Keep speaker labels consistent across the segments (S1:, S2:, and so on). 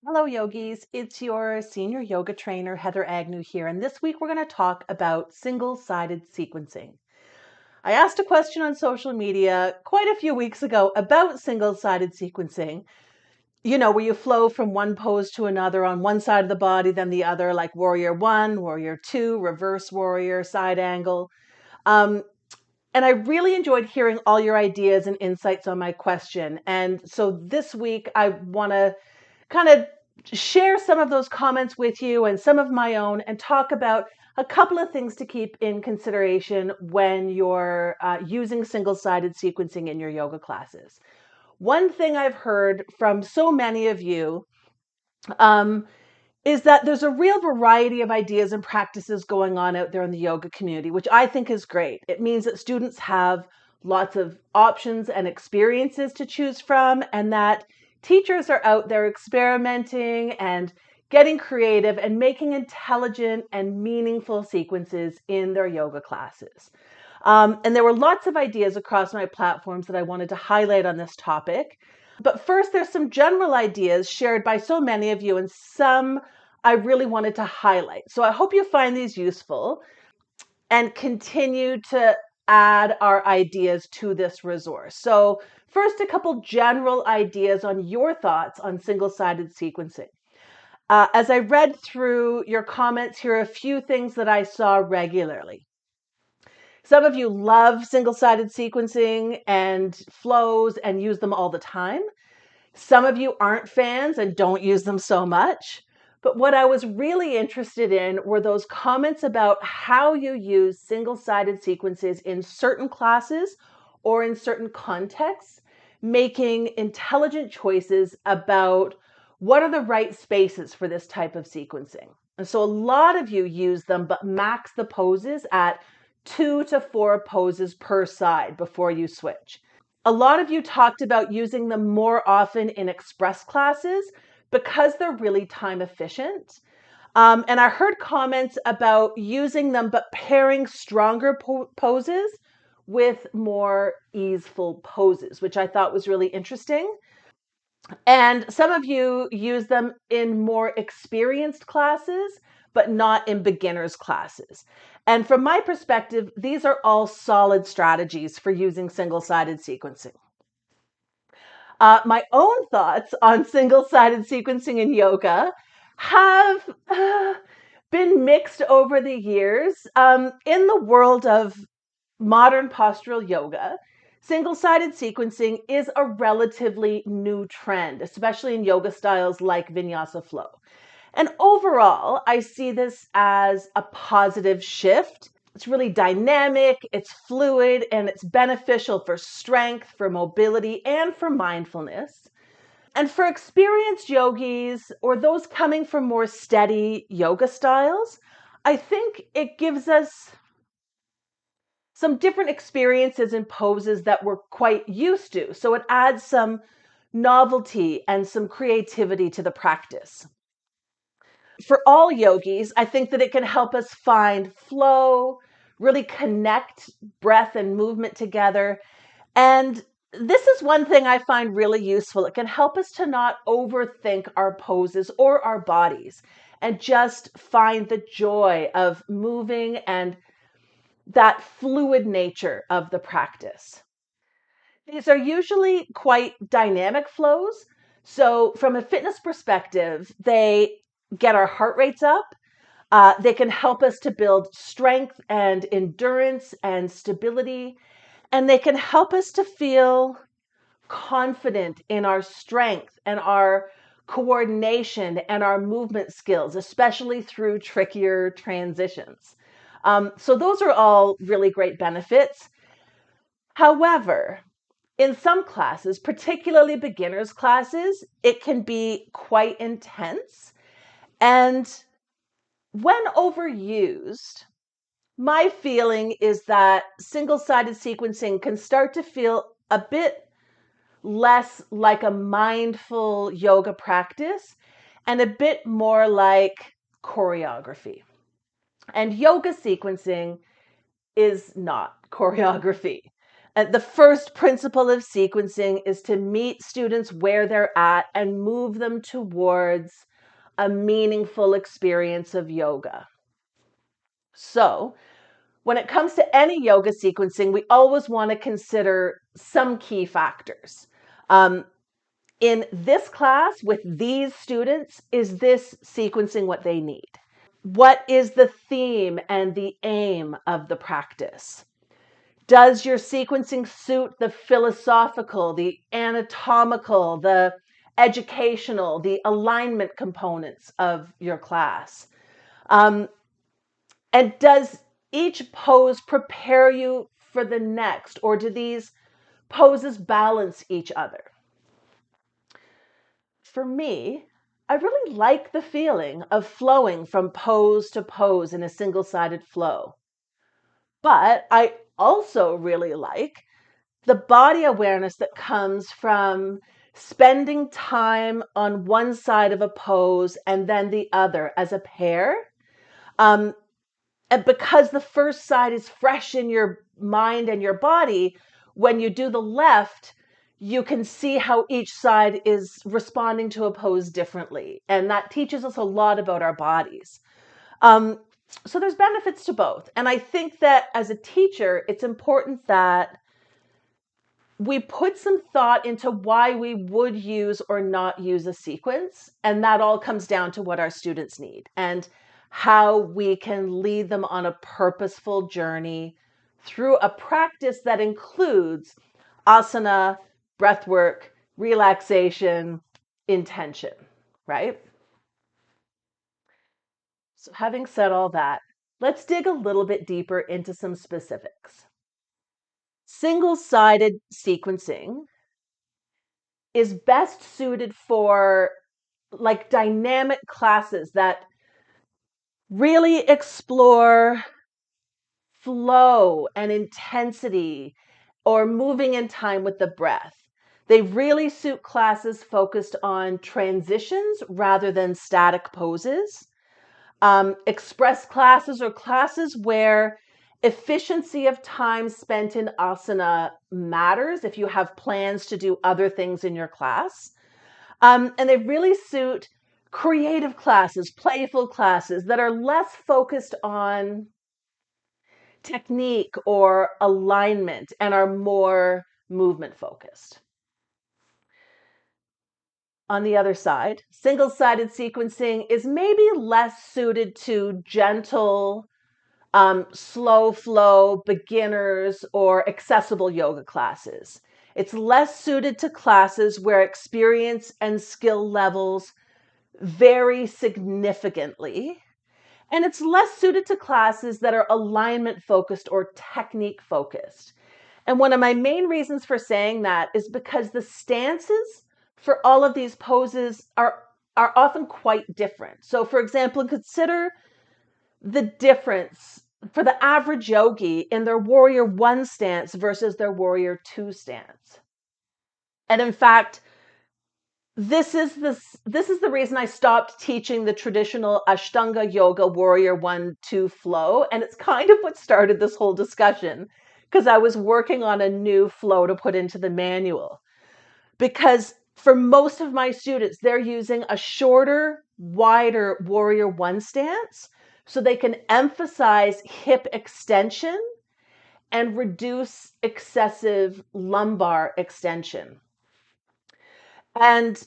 S1: Hello, yogis. It's your senior yoga trainer, Heather Agnew here. And this week we're going to talk about single-sided sequencing. I asked a question on social media quite a few weeks ago about single-sided sequencing. You know, where you flow from one pose to another on one side of the body, then the other, like warrior one, warrior two, reverse warrior, side angle. Um, and I really enjoyed hearing all your ideas and insights on my question. And so this week I want to kind of share some of those comments with you and some of my own and talk about a couple of things to keep in consideration when you're using single-sided sequencing in your yoga classes. One thing I've heard from so many of you um, is that there's a real variety of ideas and practices going on out there in the yoga community, which I think is great. It means that students have lots of options and experiences to choose from, and that teachers are out there experimenting and getting creative and making intelligent and meaningful sequences in their yoga classes. And there were lots of ideas across my platforms that I wanted to highlight on this topic. But first, there's some general ideas shared by so many of you, and some I really wanted to highlight. So I hope you find these useful and continue to add our ideas to this resource. So first, a couple general ideas on your thoughts on single-sided sequencing. As I read through your comments, here are a few things that I saw regularly. Some of you love single-sided sequencing and flows and use them all the time. Some of you aren't fans and don't use them so much. But what I was really interested in were those comments about how you use single-sided sequences in certain classes or in certain contexts, making intelligent choices about what are the right spaces for this type of sequencing. And so a lot of you use them, but max the poses at 2 to 4 poses per side before you switch. A lot of you talked about using them more often in express classes because they're really time efficient. And I heard comments about using them, but pairing stronger poses with more easeful poses, which I thought was really interesting. And some of you use them in more experienced classes, but not in beginners classes. And from my perspective, these are all solid strategies for using single-sided sequencing. My own thoughts on single-sided sequencing in yoga have been mixed over the years. In the world of modern postural yoga, single-sided sequencing is a relatively new trend, especially in yoga styles like Vinyasa Flow. And overall, I see this as a positive shift. It's really dynamic, it's fluid, and it's beneficial for strength, for mobility, and for mindfulness. And for experienced yogis or those coming from more steady yoga styles, I think it gives us some different experiences and poses that we're quite used to. So it adds some novelty and some creativity to the practice. For all yogis, I think that it can help us find flow, really connect breath and movement together. And this is one thing I find really useful. It can help us to not overthink our poses or our bodies and just find the joy of moving and that fluid nature of the practice. These are usually quite dynamic flows. So, from a fitness perspective, they get our heart rates up. They can help us to build strength and endurance and stability. And they can help us to feel confident in our strength and our coordination and our movement skills, especially through trickier transitions. So, those are all really great benefits. However, in some classes, particularly beginners classes, it can be quite intense. And when overused, my feeling is that single-sided sequencing can start to feel a bit less like a mindful yoga practice and a bit more like choreography. And yoga sequencing is not choreography. The first principle of sequencing is to meet students where they're at and move them towards a meaningful experience of yoga. So, when it comes to any yoga sequencing, we always want to consider some key factors. In this class with these students, is this sequencing what they need? What is the theme and the aim of the practice? Does your sequencing suit the philosophical, the anatomical, the educational, the alignment components of your class? And does each pose prepare you for the next, or do these poses balance each other? For me, I really like the feeling of flowing from pose to pose in a single-sided flow. But I also really like the body awareness that comes from spending time on one side of a pose and then the other as a pair. And because the first side is fresh in your mind and your body, when you do the left, you can see how each side is responding to a pose differently. And that teaches us a lot about our bodies. So there's benefits to both. And I think that as a teacher, it's important that we put some thought into why we would use or not use a sequence. And that all comes down to what our students need and how we can lead them on a purposeful journey through a practice that includes asana, breath work, relaxation, intention, right? So having said all that, let's dig a little bit deeper into some specifics. Single-sided sequencing is best suited for like dynamic classes that really explore flow and intensity or moving in time with the breath. They really suit classes focused on transitions rather than static poses. Express classes or classes where efficiency of time spent in asana matters if you have plans to do other things in your class. And they really suit creative classes, playful classes that are less focused on technique or alignment and are more movement focused. On the other side, single-sided sequencing is maybe less suited to gentle, slow flow, beginners, or accessible yoga classes. It's less suited to classes where experience and skill levels vary significantly. And it's less suited to classes that are alignment focused or technique focused. And one of my main reasons for saying that is because the stances for all of these poses are often quite different. So for example, consider the difference for the average yogi in their warrior one stance versus their warrior two stance. And in fact, this is the reason I stopped teaching the traditional Ashtanga yoga warrior 1-2 flow. And it's kind of what started this whole discussion because I was working on a new flow to put into the manual. Because for most of my students, they're using a shorter, wider warrior one stance so they can emphasize hip extension and reduce excessive lumbar extension. And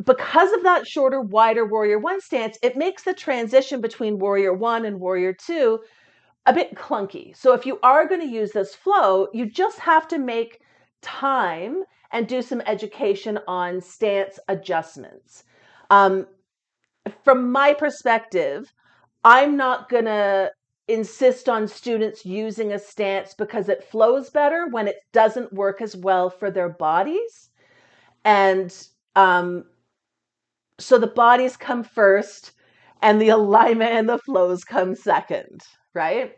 S1: because of that shorter, wider warrior one stance, it makes the transition between warrior one and warrior two a bit clunky. So if you are going to use this flow, you just have to make time and do some education on stance adjustments. From my perspective, I'm not going to insist on students using a stance because it flows better when it doesn't work as well for their bodies. And so the bodies come first and the alignment and the flows come second, right?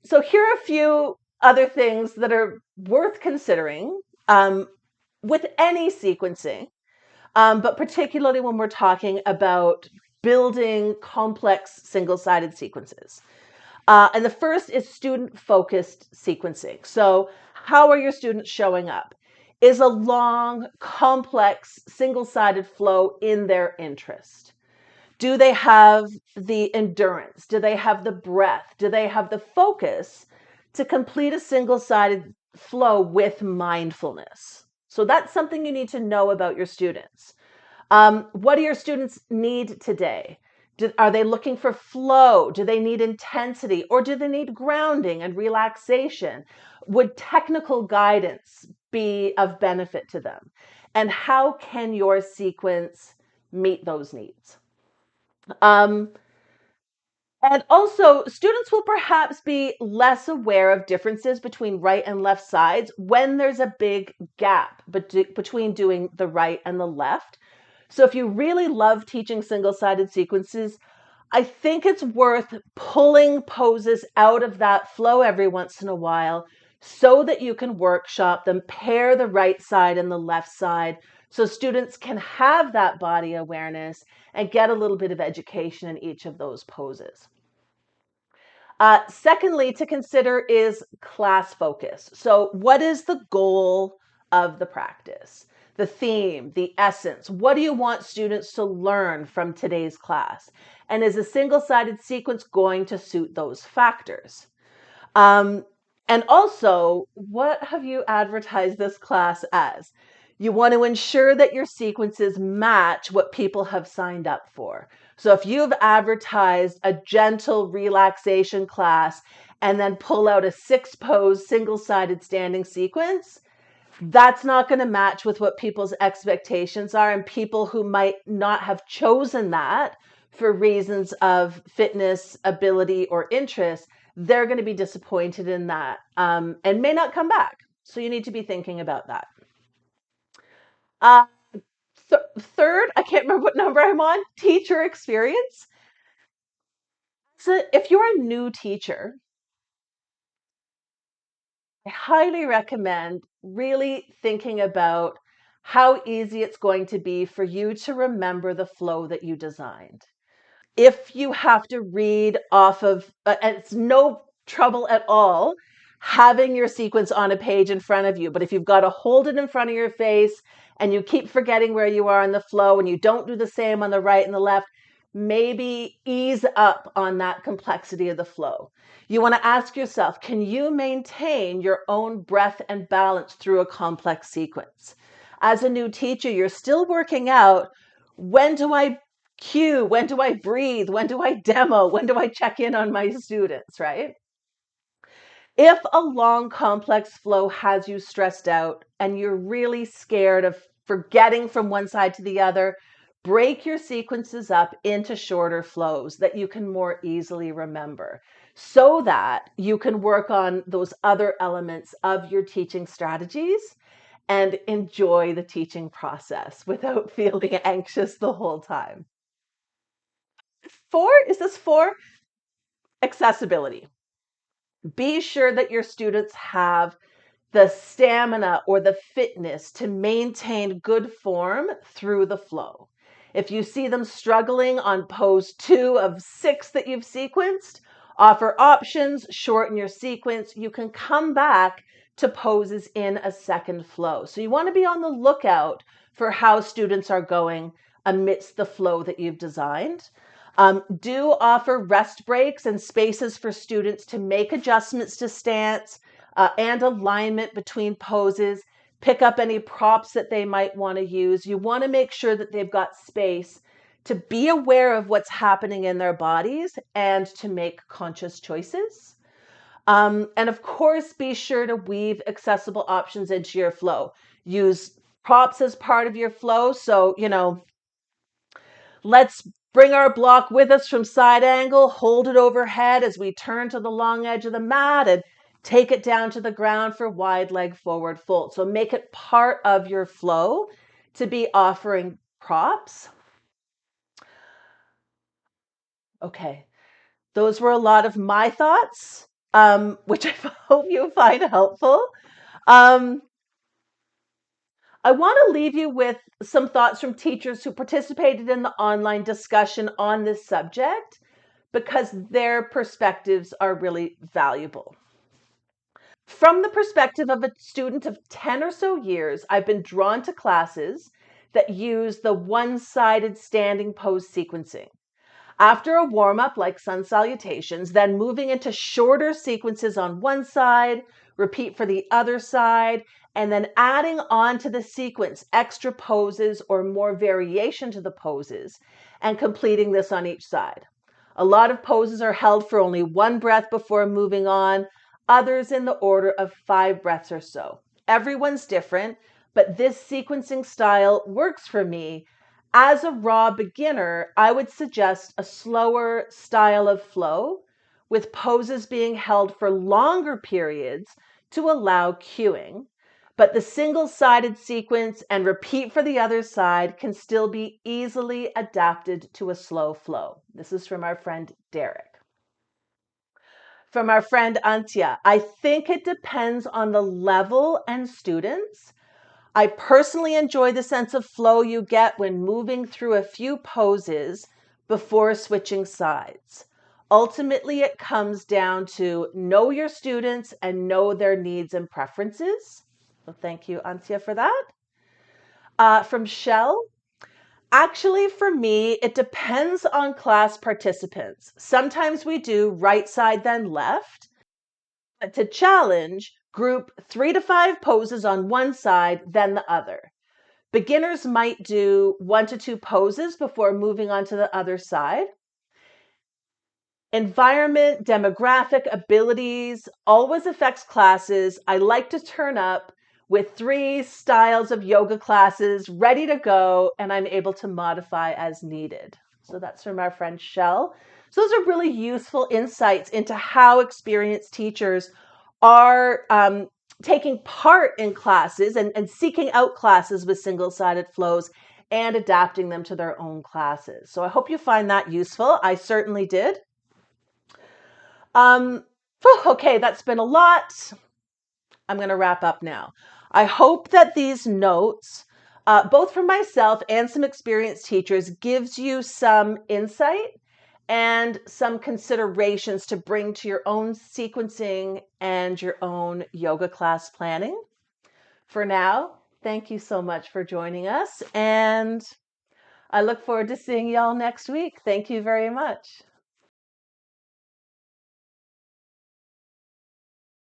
S1: So here are a few other things that are worth considering with any sequencing, but particularly when we're talking about building complex single-sided sequences. And the first is student-focused sequencing. So how are your students showing up? Is a long, complex, single-sided flow in their interest? Do they have the endurance? Do they have the breath? Do they have the focus to complete a single-sided flow with mindfulness? So that's something you need to know about your students. What do your students need today? Are they looking for flow? Do they need intensity? Or do they need grounding and relaxation? Would technical guidance be of benefit to them? And how can your sequence meet those needs? Um, and also, students will perhaps be less aware of differences between right and left sides when there's a big gap between doing the right and the left. So if you really love teaching single-sided sequences, I think it's worth pulling poses out of that flow every once in a while so that you can workshop them, pair the right side and the left side, so students can have that body awareness and get a little bit of education in each of those poses. Secondly, to consider is class focus. So what is the goal of the practice? The theme, the essence. What do you want students to learn from today's class? And is a single-sided sequence going to suit those factors? And also, what have you advertised this class as? You want to ensure that your sequences match what people have signed up for. So if you've advertised a gentle relaxation class and then pull out a 6-pose single-sided standing sequence, that's not going to match with what people's expectations are, and people who might not have chosen that for reasons of fitness, ability, or interest, they're going to be disappointed in that and may not come back. So you need to be thinking about that. Uh, Third, I can't remember what number I'm on, teacher experience. So if you're a new teacher, I highly recommend really thinking about how easy it's going to be for you to remember the flow that you designed. If you have to read off of, and it's no trouble at all having your sequence on a page in front of you, but if you've got to hold it in front of your face and you keep forgetting where you are in the flow and you don't do the same on the right and the left, maybe ease up on that complexity of the flow. You want to ask yourself, can you maintain your own breath and balance through a complex sequence? As a new teacher, you're still working out, when do I cue? When do I breathe? When do I demo? When do I check in on my students, right? If a long, complex flow has you stressed out and you're really scared of forgetting from one side to the other, break your sequences up into shorter flows that you can more easily remember so that you can work on those other elements of your teaching strategies and enjoy the teaching process without feeling anxious the whole time. Four, is this four? Accessibility. Be sure that your students have the stamina or the fitness to maintain good form through the flow. If you see them struggling on pose 2 of 6 that you've sequenced, offer options, shorten your sequence. You can come back to poses in a second flow. So you want to be on the lookout for how students are going amidst the flow that you've designed. Do offer rest breaks and spaces for students to make adjustments to stance and alignment between poses, pick up any props that they might want to use. You want to make sure that they've got space to be aware of what's happening in their bodies and to make conscious choices. And of course, be sure to weave accessible options into your flow. Use props as part of your flow. So, let's bring our block with us from side angle, hold it overhead as we turn to the long edge of the mat and take it down to the ground for wide leg forward fold. So make it part of your flow to be offering props. Okay, those were a lot of my thoughts, which I hope you find helpful. Um, I want to leave you with some thoughts from teachers who participated in the online discussion on this subject. because their perspectives are really valuable. From the perspective of a student of 10 or so years, I've been drawn to classes that use the one-sided standing pose sequencing. After a warm-up like sun salutations, then moving into shorter sequences on one side, repeat for the other side, and then adding on to the sequence extra poses or more variation to the poses, and completing this on each side. A lot of poses are held for only one breath before moving on, others in the order of 5 breaths or so. Everyone's different, but this sequencing style works for me. As a raw beginner, I would suggest a slower style of flow with poses being held for longer periods to allow cueing. But the single-sided sequence and repeat for the other side can still be easily adapted to a slow flow. This is from our friend Derek. From our friend Antya, I think it depends on the level and students. I personally enjoy the sense of flow you get when moving through a few poses before switching sides. Ultimately, it comes down to know your students and know their needs and preferences. So thank you, Antya, for that. From Shell, actually, for me, it depends on class participants. Sometimes we do right side, then left. But to challenge, group 3 to 5 poses on one side, then the other. Beginners might do 1 to 2 poses before moving on to the other side. Environment, demographic, abilities always affects classes. I like to turn up with 3 styles of yoga classes ready to go, and I'm able to modify as needed. So that's from our friend Shell. So those are really useful insights into how experienced teachers are taking part in classes and seeking out classes with single-sided flows and adapting them to their own classes. So I hope you find that useful. I certainly did. Okay, that's been a lot. I'm going to wrap up now. I hope that these notes, both from myself and some experienced teachers, gives you some insight and some considerations to bring to your own sequencing and your own yoga class planning. For now, thank you so much for joining us, and I look forward to seeing y'all next week. Thank you very much.